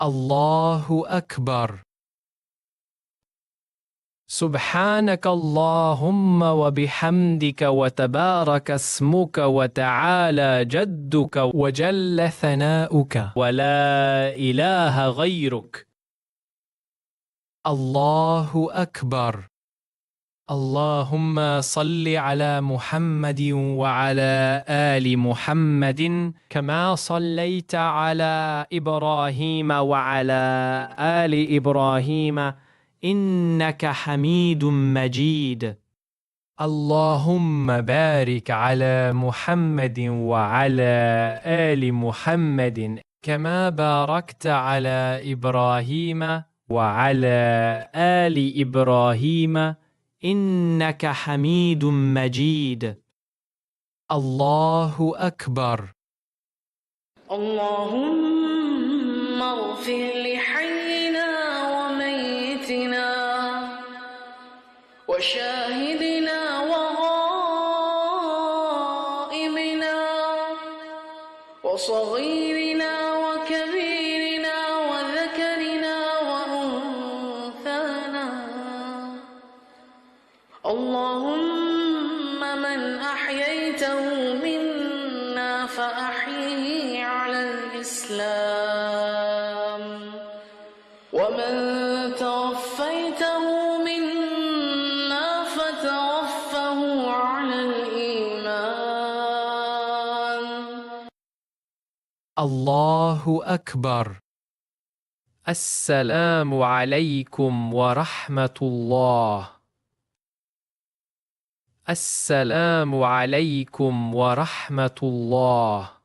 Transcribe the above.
الله أكبر. سبحانك اللهم وبحمدك وتبارك اسمك وتعالى جدك وجل ثناؤك ولا إله غيرك. الله أكبر. اللهم صل على محمد وعلى آل محمد كما صليت على إبراهيم وعلى آل إبراهيم إنك حميد مجيد. اللهم بارك على محمد وعلى آل محمد كما باركت على إبراهيم وعلى آل إبراهيم إنك حميد مجيد. الله أكبر. اللهم اغفر لحينا وميتنا وشاهدنا وغائبنا وصغيرنا وكبيرنا وذكرنا وأنثانا. اللهم من أحييته منا فأحيه على الإسلام ومن توفيته منا فتوفه على الإيمان. الله أكبر. السلام عليكم ورحمة الله. السلام عليكم ورحمة الله.